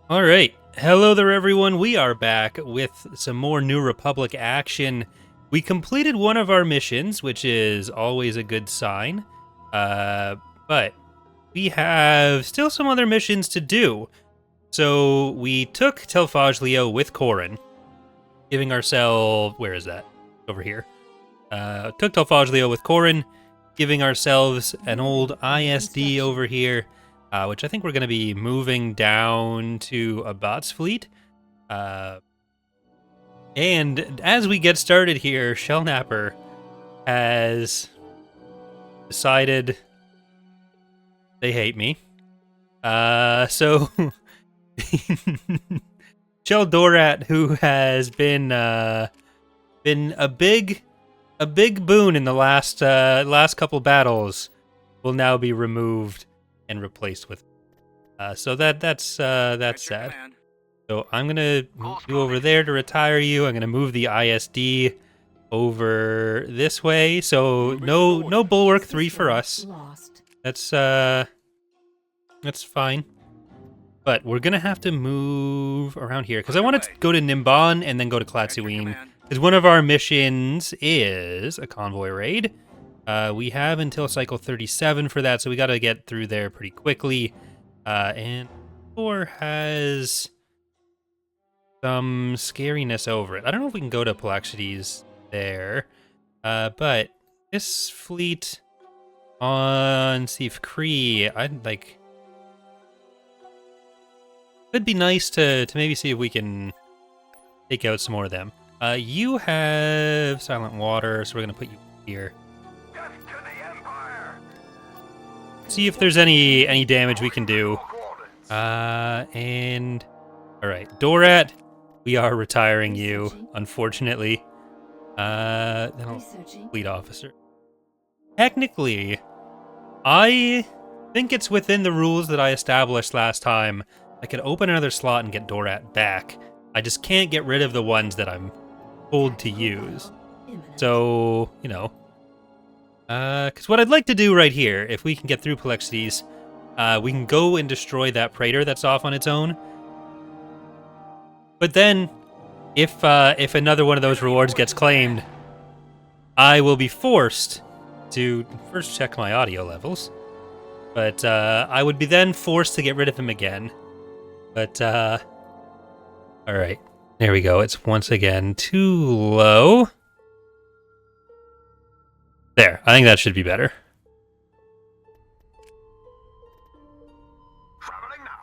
All right. Hello there, everyone. We are back with some more New Republic action. We completed one of our missions, which is always a good sign. But we have still some other missions to do. So we took Telfaglio with Corrin, giving ourselves... Where is that? Over here. Took Telfaglio with Corrin, giving ourselves an old ISD over here. Which I think we're going to be moving down to Abat's fleet. And as we get started here, Shellnapper has decided they hate me. So Shell Dorat, who has been a big boon in the last couple battles, will now be removed and replaced with. So that's sad. So I'm gonna move you over there to retire you. I'm gonna move the ISD over this way. So no Bulwark 3 for us. That's fine. But we're gonna have to move around here because I want to go to Nimban and then go to Klatsewin. Because one of our missions is a convoy raid. We have until cycle 37 for that, so we got to get through there pretty quickly. And Ithor has some scariness over it. I don't know if we can go to Pallaxides there, but this fleet on Sif Kric, I'd like... It'd be nice to maybe see if we can take out some more of them. You have Silent Water, so we're going to put you here. See if there's any damage we can do. And all right, Dorat, we are retiring you, unfortunately. Then I'll fleet officer. Technically, I think it's within the rules that I established last time. I could open another slot and get Dorat back. I just can't get rid of the ones that I'm told to use. So, you know. Because what I'd like to do right here, if we can get through Pallaxides, we can go and destroy that Praetor that's off on its own. But then, if another one of those rewards gets claimed, I will be forced to first check my audio levels. But I would be then forced to get rid of him again. But, alright. There we go. It's once again too low. There, I think that should be better.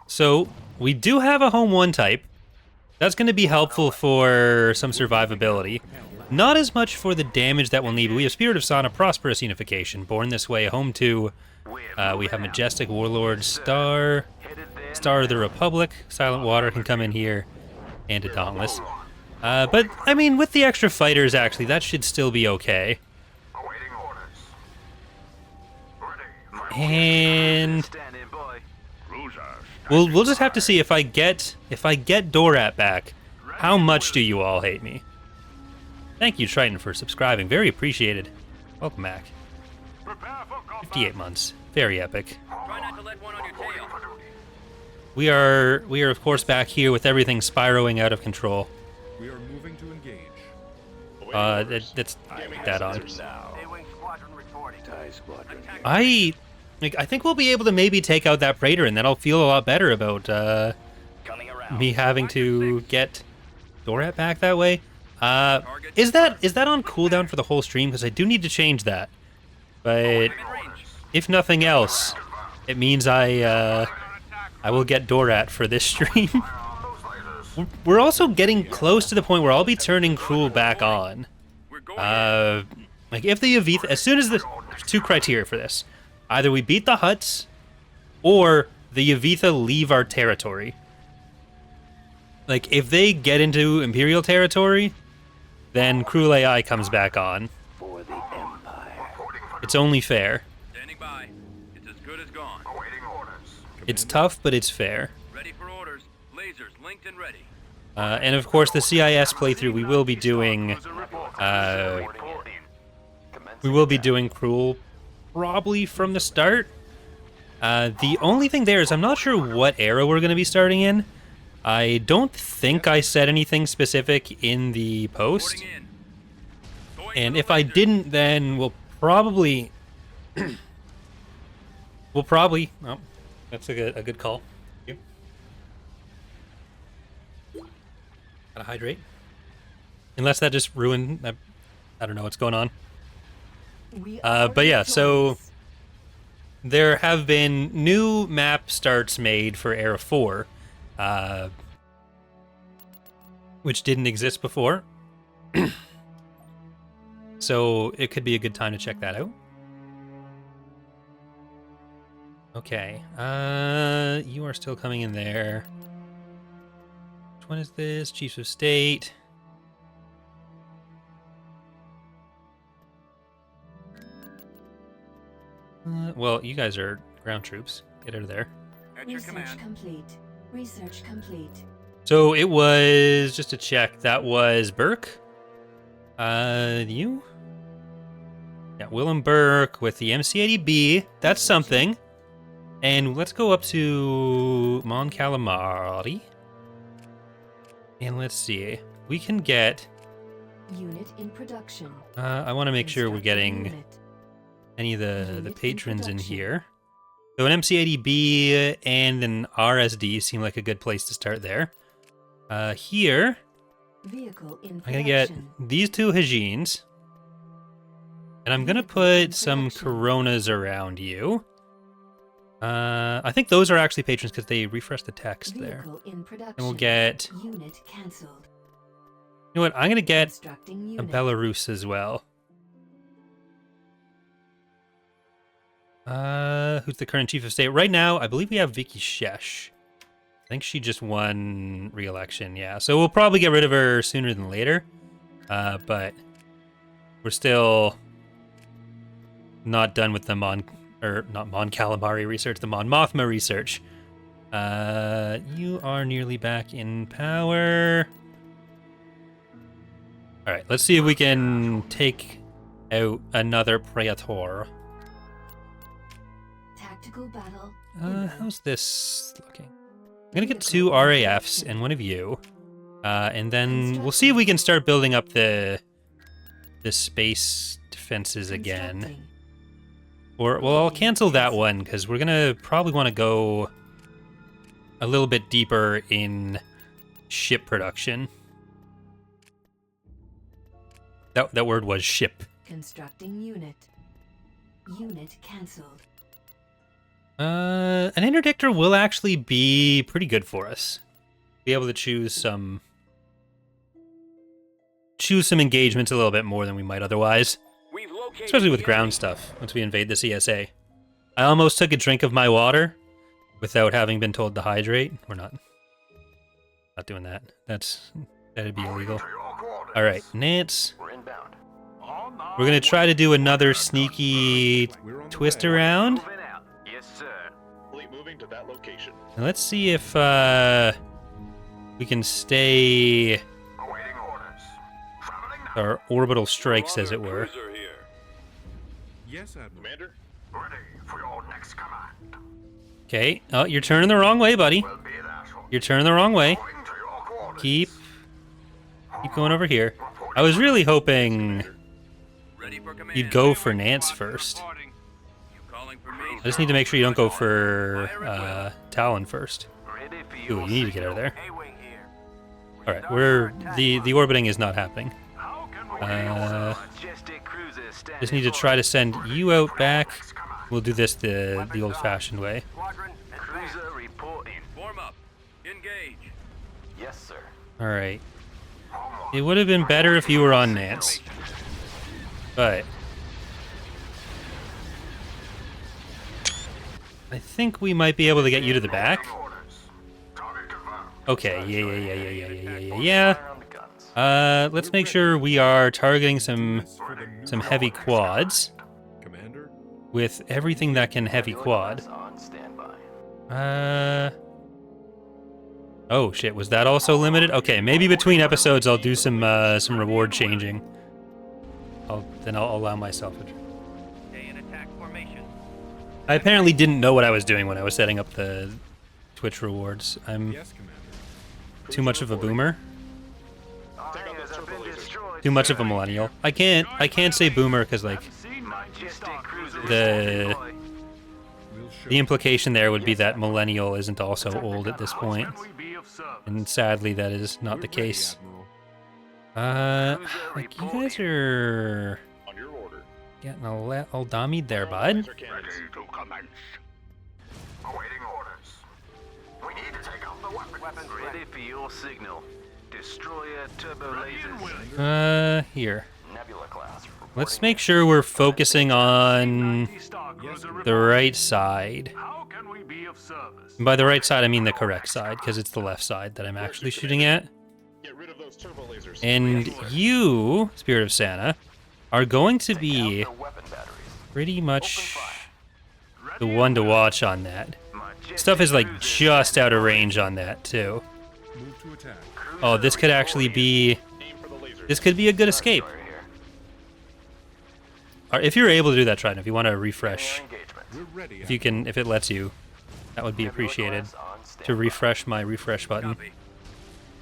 So, we do have a Home 1 type. That's going to be helpful for some survivability. Not as much for the damage that we'll need, but we have Spirit of Sana, Prosperous Unification, Born This Way, Home 2. We have Majestic Warlord, Star of the Republic, Silent Water can come in here, and a Dauntless. But, I mean, with the extra fighters, actually, that should still be okay. And we'll just have to see if I get Dorat back. How much do you all hate me? Thank you, Triton, for subscribing. Very appreciated. Welcome back. 58 months. Very epic. We are of course back here with everything spiraling out of control. We are moving to engage. That's that on. I think we'll be able to maybe take out that Praetor, and then I'll feel a lot better about me having to get Dorat back that way. Is that on cooldown for the whole stream? Because I do need to change that. But if nothing else, it means I will get Dorat for this stream. We're also getting close to the point where I'll be turning Cruel back on. Like if the Yavitha, as soon as there's two criteria for this. Either we beat the Hutts, or the Yavitha leave our territory. Like, if they get into Imperial territory, then Cruel AI comes back on. For the Empire. It's only fair. Standing by. It's as good as gone. It's tough, but it's fair. Ready for orders. Lasers linked and ready. And of course, the CIS playthrough, we will be doing Cruel probably from the start. The only thing there is I'm not sure what era we're going to be starting in. I don't think I said anything specific in the post. Reporting in. Going And for the if I lasers. didn't, then we'll probably... Oh, that's a good call. Thank you. Gotta hydrate. Unless that just ruined... I don't know what's going on. But yeah, so... There have been new map starts made for Era 4, which didn't exist before. So it could be a good time to check that out. Okay, you are still coming in there. Which one is this? Chiefs of State. Well, you guys are ground troops. Get out of there. At your Research command. complete. Research complete. So it was, just to check, that was Burke. You? Yeah, Willem Burke with the MC-80B. That's something. And let's go up to Mon Calamari. And let's see. We can get... Unit in production. I want to make sure we're getting Unit. any of the Unit in patrons in production. here. So an MC-80B and an RSD seem like a good place to start there. Here, Vehicle in production. I'm going to get these two Hajines. And I'm going to put some Coronas around you. I think those are actually patrons because they refresh the text there. Vehicle in production. And we'll get... Unit cancelled. You know what? I'm going to get Constructing a unit. Belarus as well. Who's the current chief of state? Right now, I believe we have Vicky Shesh. I think she just won re-election, yeah. So we'll probably get rid of her sooner than later. But we're still not done with the not Mon Calamari research, the Mon Mothma research. You are nearly back in power. All right, let's see if we can take out another Praetor. Tactical battle. How's this looking? I'm gonna get 2 RAFs and one of you. And then we'll see if we can start building up the space defenses again. Constructing. Or, well, I'll cancel that one because we're gonna probably want to go a little bit deeper in ship production. That word was ship. Constructing unit. Unit cancelled. An interdictor will actually be pretty good for us. Be able to choose some engagements a little bit more than we might otherwise. We've located Especially with the ground enemy. stuff, once we invade the CSA. I almost took a drink of my water without having been told to hydrate. We're not doing that. That'd be illegal. Alright, Nance. We're inbound. We're gonna try to do another sneaky We're on the twist way. around. Moving out. Yes, sir. Fleet moving to that location. And let's see if we can stay Awaiting orders. Traveling now. our orbital strikes, as it were. Cruiser here. Yes, Admiral. Commander. Ready for your next command. Okay. Oh, you're turning the wrong way, buddy. Will be that. You're turning the wrong way. Going to your coordinates. Keep going over here. I was really hoping Ready for command. you'd go for Nance first. You calling for me? I just need to make sure you don't go for Talon first. Ready for Ooh, your you need to get out of there. A-wing here. All right, the orbiting is not happening. How can we Majestic cruisers standing Just need to try to send you out back. We'll do this the old-fashioned way. Squadron cruiser reporting. Form up. Engage. Yes, sir. All right. It would have been better if you were on Nance, but I think we might be able to get you to the back. Okay, yeah. Fire on the guns. Let's make sure we are targeting some For the new heavy quads Commander. with everything that can heavy quad. On standby. Oh shit, was that also limited? Okay, maybe between episodes I'll do some reward changing. I'll allow myself a... Stay in attack formation. I apparently didn't know what I was doing when I was setting up the Twitch rewards. I'm Yes, Commander. too much of a boomer. Our hangars have been destroyed, Too much of a sir. millennial. I can't say boomer because like Majestic cruisers the deploy. We'll show the implication there would be that millennial isn't also old at this point, and sadly that is not the We're ready, case. Admiral. Like you guys are On your order. getting all dummied there, bud. Laser cannons. to commence. Awaiting orders. We need to take out the weapons. Ready for your signal. Destroyer turbo lasers. Here. Nebula class. Let's make sure we're focusing on the right side. How can we be of service? And by the right side, I mean the correct side, because it's the left side that I'm actually shooting at. Get rid of those turbo lasers. And you, Spirit of Santa, are going to be Weapon batteries. pretty much the one to watch on that. Stuff is like just out of range on that too. Move to attack. Oh, this could actually be, Aim for the lasers. this could be a good escape. If you're able to do that, Trident, if you want to refresh, We're ready. if you can, if it lets you, that would be appreciated. To refresh my refresh button. Copy.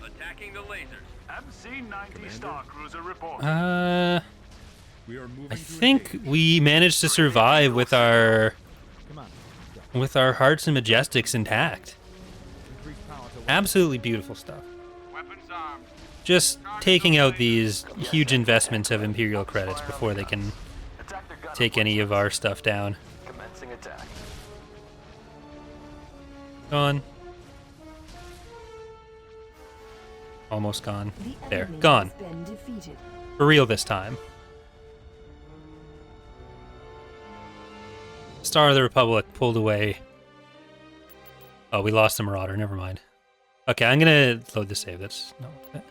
Attacking the lasers. MC-90 Star Cruiser report. We are moving I to think engage. we managed to survive with our hearts and majestics intact. Absolutely beautiful stuff. Weapons armed. Just taking out these huge investments of Imperial credits before they can Attack the gun. take any of our stuff down. Commencing attack. Gone. Almost gone. The There, enemy gone. has been defeated. For real this time. Star of the Republic pulled away. Oh, we lost the Marauder. Never mind. Okay, I'm gonna load the save. That's not that.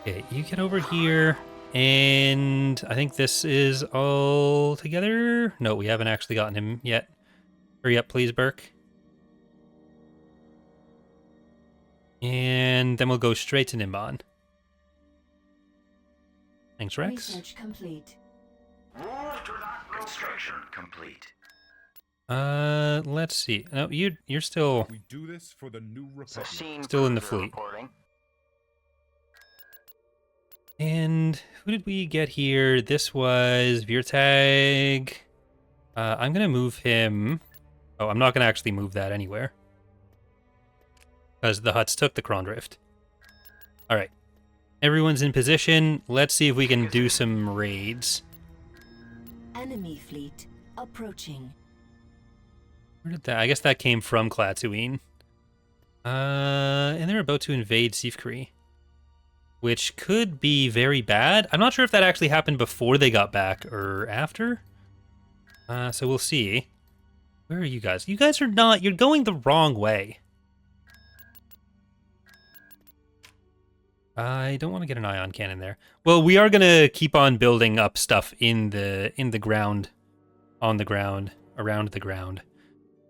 Okay, you get over here, and I think this is all together. No, we haven't actually gotten him yet. Hurry up, please, Burke. And then we'll go straight to Nimban. Thanks, Rex. Research complete. Construction complete. Let's see. No, you're still We do this for the new republic. Still in the fleet. And who did we get here? This was Virtag. I'm gonna move him. Oh, I'm not gonna actually move that anywhere. Because the Hutts took the Krondrift. Alright. Everyone's in position. Let's see if we can do some raids. Enemy fleet approaching. Where did that? I guess that came from Klaatuine. And they're about to invade Sif Kric, which could be very bad. I'm not sure if that actually happened before they got back or after. So we'll see. Where are you guys? You guys are not. You're going the wrong way. I don't want to get an ion cannon there. Well, we are gonna keep on building up stuff in the ground, on the ground, around the ground.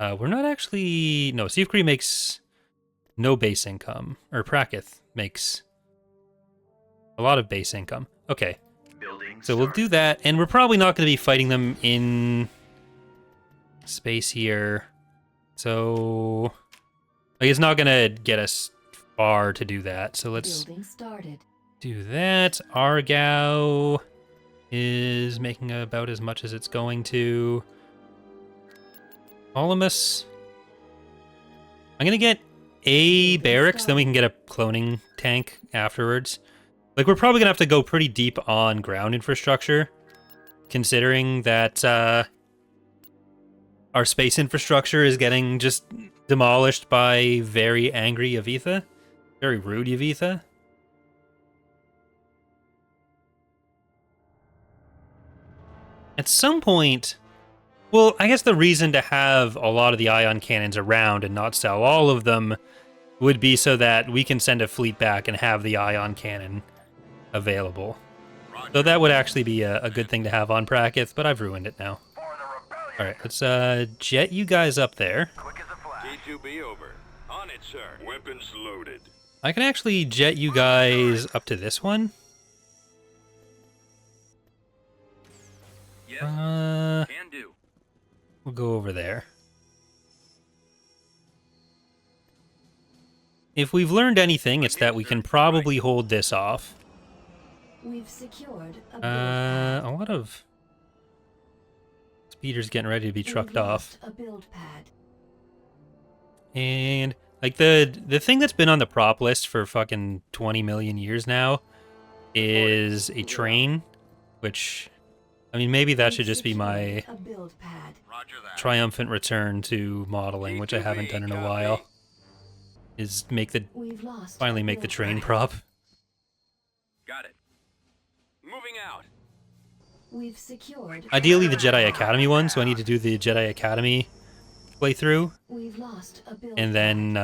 We're not actually... No, Sif Kric makes no base income. Or Prakith makes a lot of base income. Okay. So we'll do that, and we're probably not going to be fighting them in space here. So... like, it's not going to get us far to do that. So let's Building started. do that. Argao is making about as much as it's going to. Olamus. I'm gonna get a barracks, then we can get a cloning tank afterwards. Like, we're probably gonna have to go pretty deep on ground infrastructure, considering that our space infrastructure is getting just demolished by very angry Yavitha. Very rude Yavitha. At some point... Well, I guess the reason to have a lot of the ion cannons around and not sell all of them would be so that we can send a fleet back and have the ion cannon available. So that would actually be a good thing to have on Prakith, but I've ruined it now. Alright, let's jet you guys up there. Quick as a flash. T2B over. On it, sir. Weapons loaded. I can actually jet you guys up to this one. Yes, We'll can do. go over there. if we've learned anything, it's that we can probably hold this off. We've secured a build pad. A lot of speeders getting ready to be trucked We've off. lost a build pad. And like the thing that's been on the prop list for fucking 20 million years now is a train, which, I mean, maybe that should just be my A build pad. Roger that. triumphant return to modeling, which I haven't done in a while. Is We've lost finally a make the build train pad. prop. Got it. Moving out. We've secured. Ideally the Jedi Academy one, so I need to do the Jedi Academy playthrough We've lost a build and then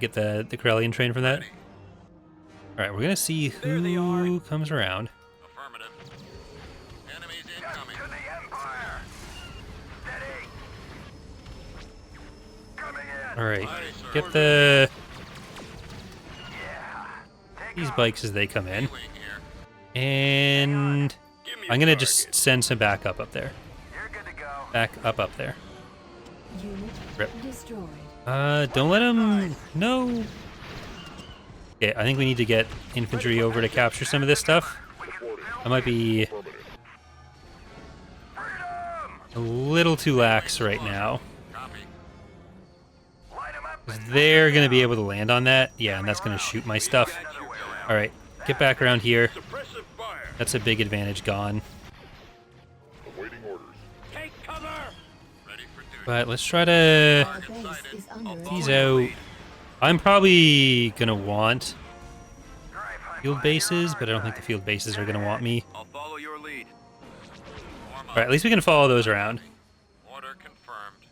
get the Corellian train from that. Alright, we're gonna see who comes around. Affirmative. Enemies incoming. To the Empire! Steady! Coming in! Alright, get the Yeah! Take these off. bikes as they come in. Wing here. And Give me I'm a gonna target. just send some backup up there. You're good to go. Back up there. Unit Rip. destroyed. Don't let him... No. Okay, I think we need to get infantry over to capture some of this stuff. I might be a little too lax right now. Copy. Line 'em up. 'Cause they're going to be able to land on that. Yeah, and that's going to shoot my stuff. Alright, get back around here. Suppressive fire. That's a big advantage gone. Awaiting orders. Take cover. Ready for duty. But let's try to Our base is under tease attack. out... I'm probably going to want Drive high field fire. bases, but I don't think the field bases are going to want me. I'll follow your lead. Warm up. Alright, at least we can follow those around. Order confirmed.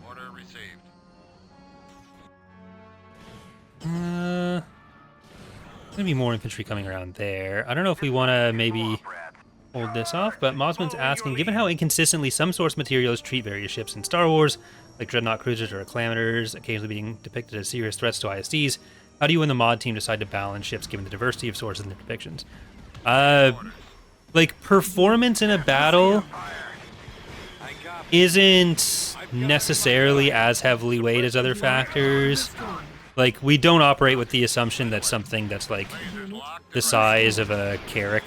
Order received. Gonna be more infantry coming around there. I don't know if we want to maybe hold this off, but Mosman's asking, given how inconsistently some source materials treat various ships in Star Wars, like dreadnought cruisers or acclamators, occasionally being depicted as serious threats to ISDs, how do you and the mod team decide to balance ships given the diversity of sources and their depictions? Like, performance in a battle I copy. isn't necessarily as heavily weighed as other factors. Like, we don't operate with the assumption that something that's like the size of a Carrick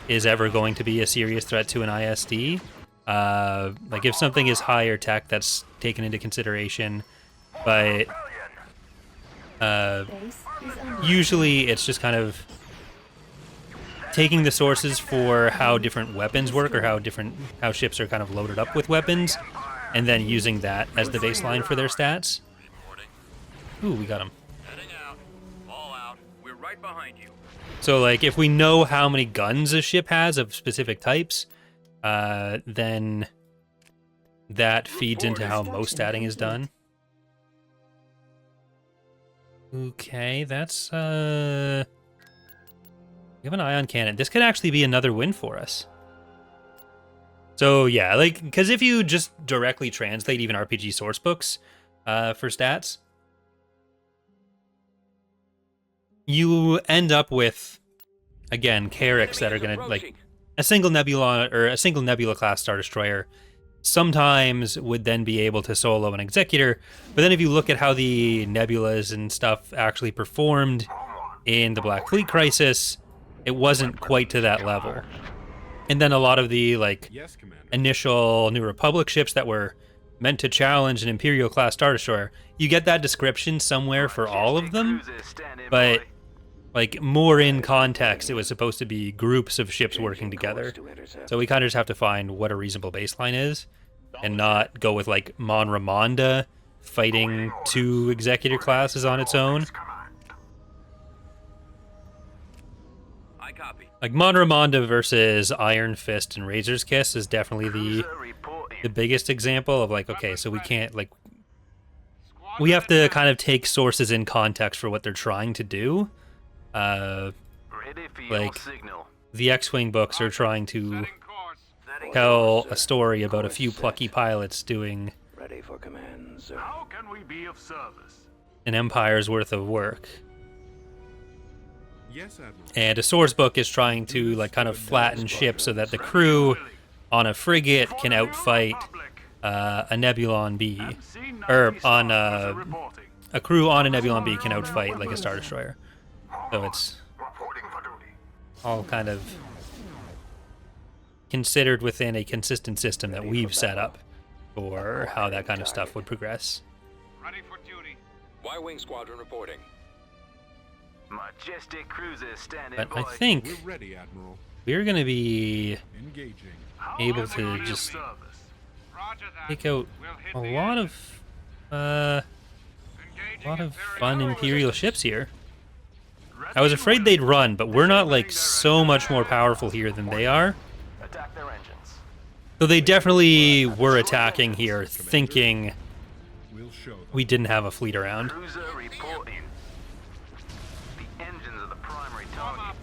is ever going to be a serious threat to an ISD. Like, if something is higher tech, that's taken into consideration, but Base is under usually it's just kind of taking the sources for how different weapons work or how ships are kind of loaded up with weapons, and then using that as the baseline for their stats. Reporting. Ooh, we got him. Heading out. All out. We're right behind you. So, like, if we know how many guns a ship has of specific types, then that feeds into how most statting is done. Okay, that's, we have an ion cannon. This could actually be another win for us. So, yeah, like, because if you just directly translate even RPG source books for stats, you end up with, again, Carracks that are going to, like, a single Nebula or a single Nebula class Star Destroyer sometimes would then be able to solo an Executor. But then if you look at how the Nebulas and stuff actually performed in the Black Fleet Crisis, it wasn't quite to that level. And then a lot of the, like, Yes, Commander. initial New Republic ships that were meant to challenge an Imperial class Star Destroyer, you get that description somewhere for all of them, Cruisers standing but by. like more in context, it was supposed to be groups of ships working together. So we kind of just have to find what a reasonable baseline is and not go with like Mon Ramonda fighting two Executor classes on its own. I copy. Like Mon Ramonda versus Iron Fist and Razor's Kiss is definitely Cruiser reporting. the biggest example of like, okay, so we can't like, we have to kind of take sources in context for what they're trying to do. Ready for your like- signal. The X-Wing books are trying to Setting tell course, a story about a few plucky pilots doing Ready for command, sir. How can we be of service? an empire's worth of work. Yes, Admiral. And a source book is trying to like kind of flatten ships so that the crew on a frigate can outfight a Nebulon B, or on a a crew on a Nebulon B can outfight like a Star Destroyer. So it's Reporting for duty. all kind of considered within a consistent system that we've set up for how that kind of stuff would progress. Ready for duty. Y-Wing Squadron reporting. Majestic cruisers standing But by. I think We're ready, Admiral. we're going to be Engaging. able to just Roger that. take out We'll hit a the lot enemy. of Engaging fun Imperial Imperial ships here. Ready I was and afraid willing. they'd run, but we're not like so much more powerful here than they are. Attack their engines. So they definitely were attacking here, thinking We'll show them. we didn't have a fleet around. Cruiser reporting. The engines are the primary target.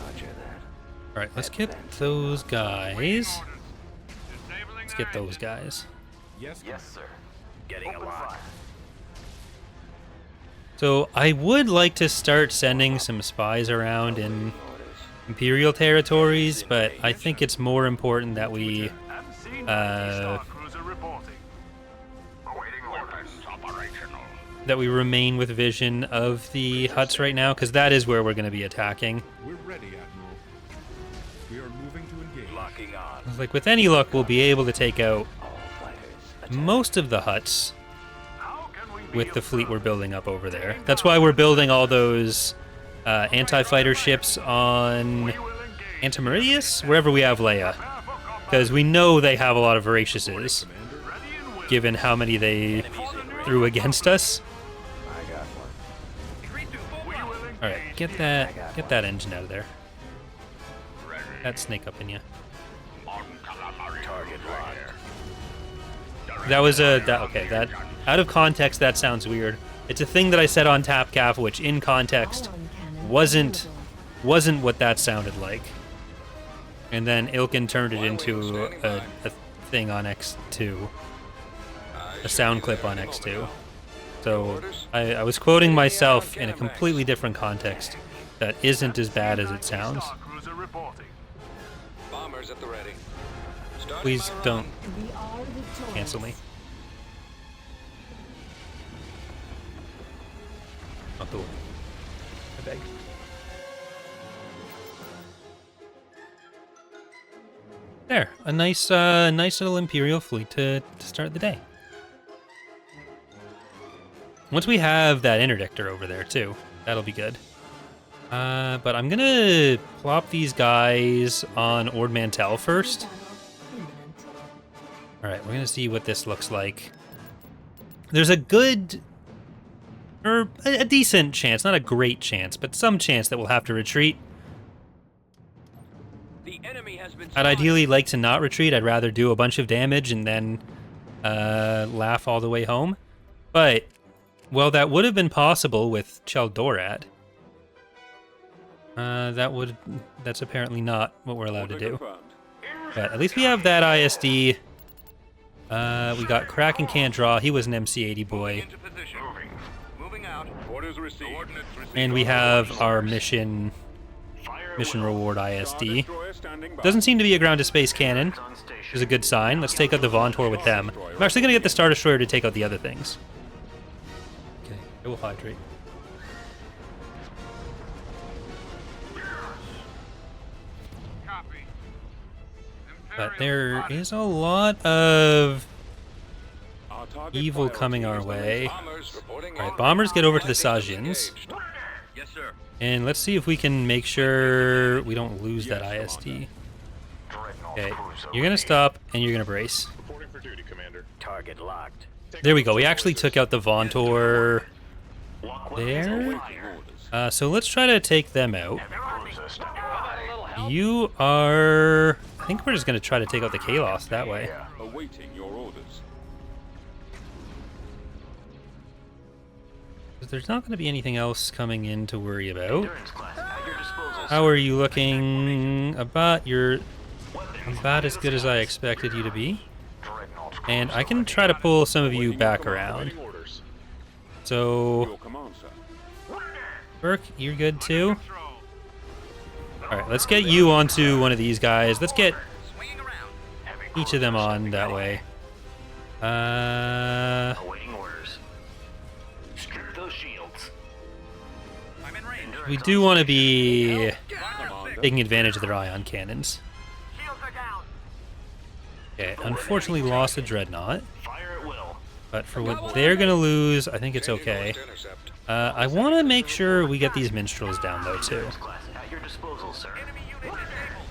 Roger that. All right, let's get those guys. Let's get those guys. Yes, Yes, sir. Getting a lock. So I would like to start sending some spies around in Imperial territories, but I think it's more important that we Cruiser reporting. Awaiting orders. Operational. that we remain with vision of the huts right now, because that is where we're going to be attacking. we're ready, Admiral. We are moving to engage. Locking on. Like with any luck, we'll be able to take out most of the huts How can we be with the of fleet we're service? building up over there. That's why we're building all those anti-fighter ships on We will engage. Antimeridius, wherever we have Leia, because we know they have a lot of voraciouses, Ready and willing. given how many they threw against us. I got one. We will engage. All right, get that engine out of there. That snake up in you. Target locked. That was that out of context that sounds weird. It's a thing that I said on TapCaf, which in context wasn't what that sounded like. And then Ilkin turned it into a thing on X2, a sound clip on X2. So I was quoting myself in a completely different context that isn't as bad as it sounds. Cruiser reporting. Bombers at the ready. Starting Please my don't We are victorious. cancel me. Not the one. I beg. There, a nice little Imperial fleet to start the day. Once we have that interdictor over there too, that'll be good. But I'm gonna plop these guys on Ord Mantell first. Imminent. All right, we're gonna see what this looks like. There's a good, or a decent chance, not a great chance, but some chance that we'll have to retreat. The enemy has been I'd ideally like to not retreat. I'd rather do a bunch of damage and then laugh all the way home. But, well, that would have been possible with Cheldorat. That's apparently not what we're allowed to do. But at least we have that ISD. We got Kraken can't draw. He was an MC80 boy. Into position. Moving out. Orders received. Coordinates received. And we have our mission reward ISD. Destroyer standing by. Doesn't seem to be a ground-to-space cannon, which is a good sign. Let's take out the Vontor with them. I'm actually going to get the Star Destroyer to take out the other things. Okay, it will hydrate. Copy. But Imperial there spotted. is a lot of Our target evil priority coming our is the way. Bombers reporting All right, on. bombers get over to the Engaged. Sajins. Yes, sir. And let's see if we can make sure we don't lose that ISD. Okay, you're going to stop and you're going to brace. Reporting for duty, Commander. Target locked. There we go. We actually took out the Vontor there. So let's try to take them out. You are... I think we're just going to try to take out the Kalos that way. Awaiting your orders. 'Cause there's not going to be anything else coming in to worry about. Endurance class at your disposal. How are you looking? You're about as good as I expected you to be. And I can try to pull some of you back around. Awaiting orders. So, Your command, sir. Burke, you're good too? Alright, let's get you onto one of these guys. Let's get Swinging around. each of them on that way. Awaiting orders. Strip those in range. We do want to be taking advantage of their ion cannons. Okay, unfortunately lost a dreadnought. But for what they're going to lose, I think it's okay. I want to make sure we get these minstrels down, though, too. At your disposal, sir. Enemy unit disabled.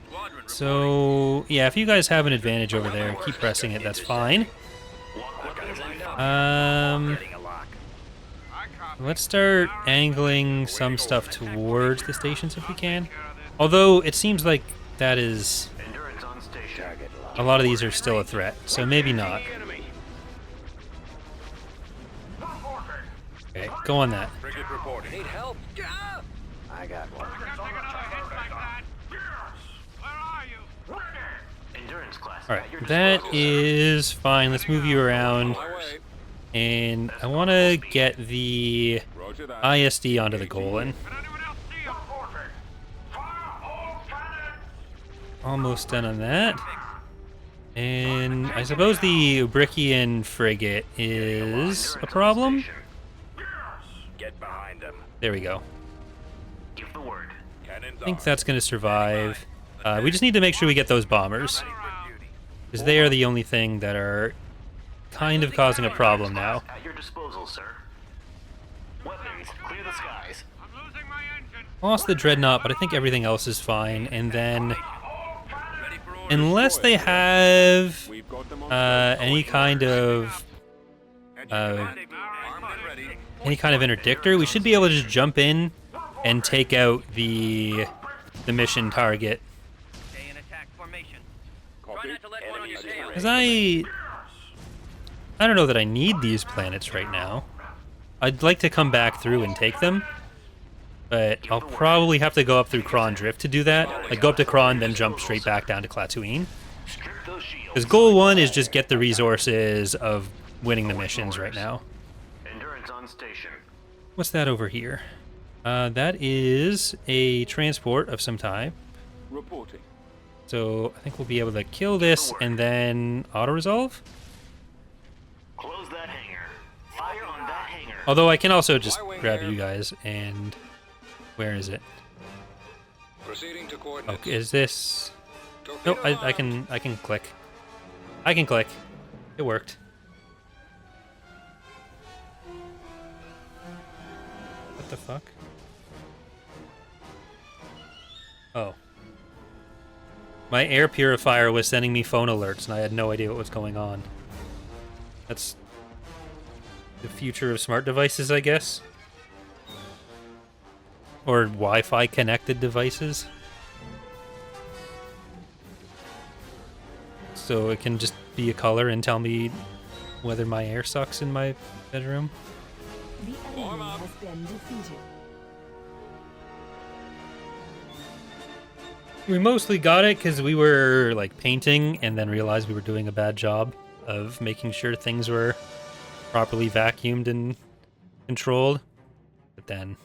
Squadron So, yeah, if you guys have an advantage over there, keep pressing it, that's fine. Let's start angling some stuff towards the stations if we can. Although, it seems like that is... Endurance on station. A lot of these are still a threat, so maybe not. Okay, go on that. Frigate reporting. Need help? I got one. Endurance class. Alright, that is fine. Let's move you around. My way. And I want to get the Roger that. ISD onto the Golan. Almost done on that. And I suppose the Ubrikian frigate is a problem. Get behind them. There we go. Give the word. Cannons I think that's going to survive. We just need to make sure we get those bombers. Because they are the only thing that are kind of causing a problem now. At your disposal, sir. Weapons, clear the skies. Lost the dreadnought, but I think everything else is fine. And then, unless they have We've got them on any kind of armed and ready. interdictor, we should be able to just jump in and take out the mission target. Stay in attack formation. Try Copy. not to let one on your tail. Because I don't know that I need these planets right now. I'd like to come back through and take them, but I'll probably have to go up through Kron Drift to do that. Like go up to Kron, then jump straight back down to Klaatuin. Strip those shields. Because goal one is just get the resources of winning the missions right now. Endurance on station. What's that over here? That is a transport of some type. Reporting. So I think we'll be able to kill this and then auto-resolve. Close that hangar. Fire on that hangar. Although I can also just grab you guys and... Where is it? Proceeding to coordinates. Okay, is this... Nope, I can click. I can click. It worked. What the fuck? Oh. My air purifier was sending me phone alerts and I had no idea what was going on. That's the future of smart devices, I guess. Or Wi-Fi connected devices. So it can just be a color and tell me whether my air sucks in my bedroom. The enemy has been defeated. We mostly got it because we were like painting and then realized we were doing a bad job of making sure things were properly vacuumed and controlled. But then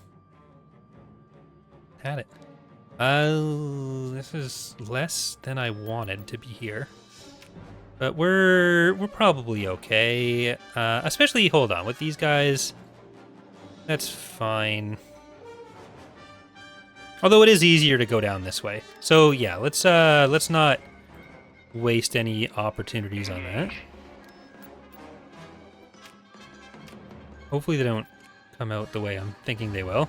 had it. This is less than I wanted to be here. But we're probably okay. Especially, hold on, with these guys, that's fine. Although it is easier to go down this way. So yeah, let's not waste any opportunities on that. Hopefully they don't come out the way I'm thinking they will.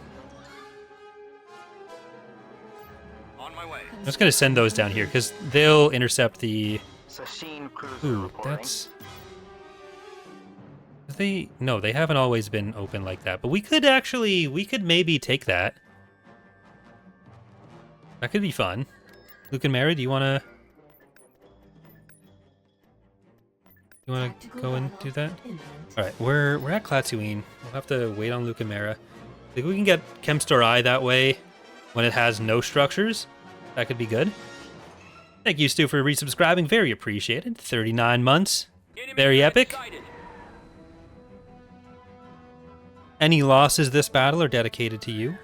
On my way. I'm just gonna send those down here because they'll intercept the. Sasheen cruiser Ooh, reporting. that's. No, they haven't always been open like that. But we could maybe take that. That could be fun. Luke and Mary, do you wanna go and do that? All right, we're at Klaatuin. We'll have to wait on Luke and Mara. Think we can get Chemstar Eye that way when it has no structures. That could be good. Thank you, Stu, for resubscribing. Very appreciated. 39 months. Very epic. Any losses this battle are dedicated to you.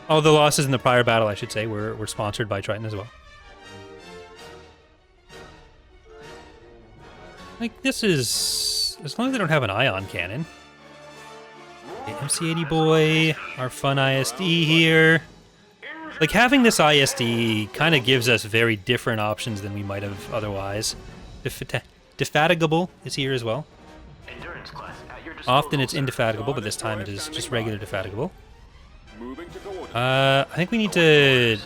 All the losses in the prior battle, I should say, were sponsored by Triton as well. Like, this is... As long as they don't have an ion cannon. Okay, MC-80 boy, our fun ISD here. Like, having this ISD kind of gives us very different options than we might have otherwise. Defatigable is here as well. Often it's indefatigable, but this time it is just regular defatigable. I think we need to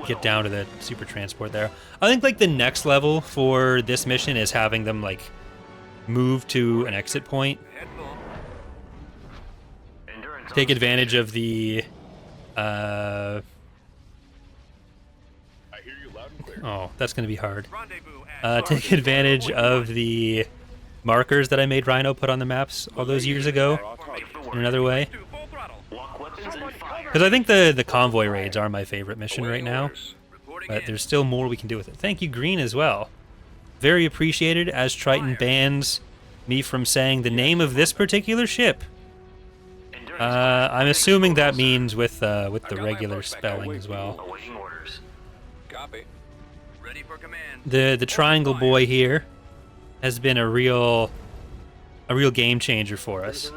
get down to the super transport there. I think, like, the next level for this mission is having them, like, move to an exit point. Take advantage of the... I hear you loud and clear. Oh, that's going to be hard. Take advantage of the markers that I made Rhino put on the maps all those years ago in another way. Because I think the convoy raids are my favorite mission right now, but there's still more we can do with it. Thank you, Green, as well. Very appreciated, as Triton bans me from saying the name of this particular ship. I'm assuming that means with the regular spelling as well. Copy. Ready for command. The triangle boy here has been a real game changer for us.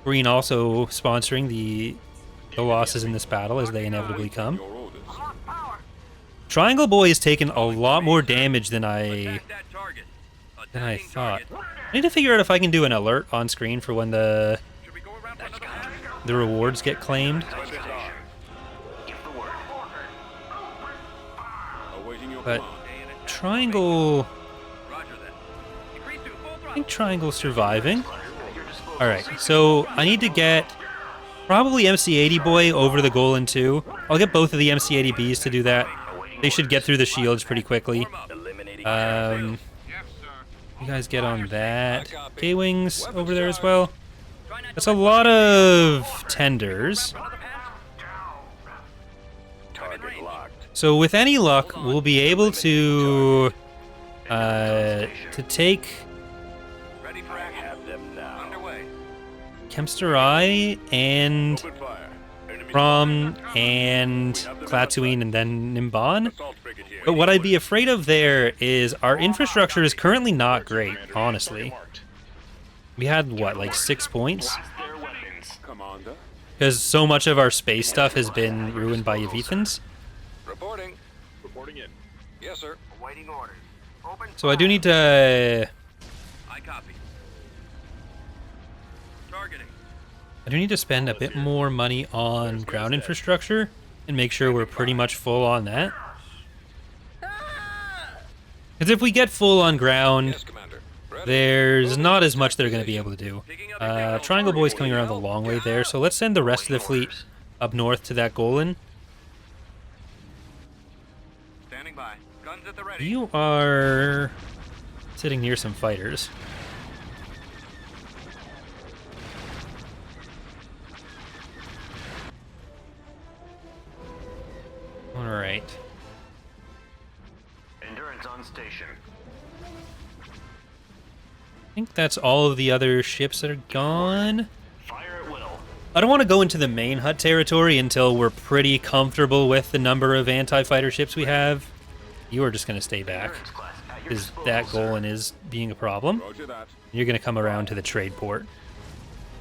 Green also sponsoring the losses in this battle as they inevitably come. Triangle boy has taken a lot more damage than I thought. I need to figure out if I can do an alert on screen for when the rewards get claimed. But Triangle... I think Triangle's surviving. Alright, so I need to get probably MC-80 boy over the Golan 2. I'll get both of the MC-80Bs to do that. They should get through the shields pretty quickly. You guys get on that. K-Wings over there as well. That's a lot of tenders. So with any luck, we'll be able to take Kemsterai and Thrawn and Klaatuine and then Nimban. But what I'd be afraid of there is our infrastructure is currently not great, honestly. We had, what, like 6 points? Because so much of our space stuff has been ruined by Yavithans. Reporting. Reporting in. Yes, sir. Awaiting orders. Open So I do need to... I copy. Targeting. I do need to spend a bit more money on ground infrastructure and make sure we're pretty much full on that. Because if we get full on ground, Yes, Commander. Ready. there's not as much they're going to be able to do. Triangle Boy's coming around the long way there, so let's send the rest of the fleet up north to that Golan. Standing by. Guns at the ready. You are sitting near some fighters. All right. Endurance on station. I think that's all of the other ships that are gone. Fire at will. I don't want to go into the main hut territory until we're pretty comfortable with the number of anti-fighter ships we have. You are just going to stay back, Endurance class at your because disposal, that sir. Being is being a problem. Roger that. You're going to come around to the trade port.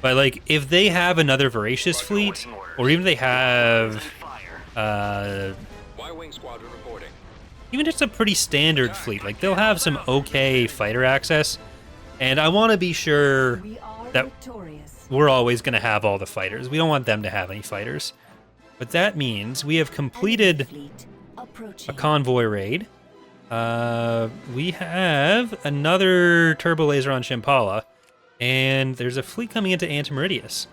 But, like, if they have another Voracious fleet, or even if they have, Fire. Y-Wing Squadron reporting. even just a pretty standard fleet, like, they'll have some okay fighter access, and I want to be sure We are that victorious. we're always going to have all the fighters. We don't want them to have any fighters. But that means we have completed Fleet a approaching. convoy raid. We have another turbo laser on Shambhala, and there's a fleet coming into Antimeridius.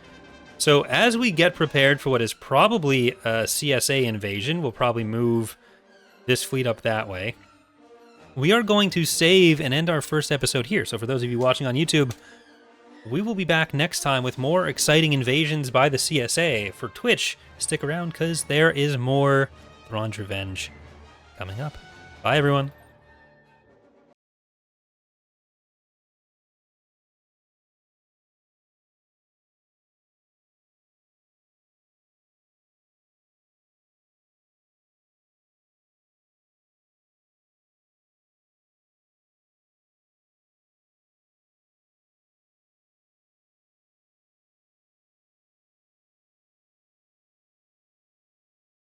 So as we get prepared for what is probably a CSA invasion, we'll probably move this fleet up that way. We are going to save and end our first episode here. So for those of you watching on YouTube, we will be back next time with more exciting invasions by the CSA. For Twitch, stick around because there is more Thrawn's Revenge coming up. Bye, everyone.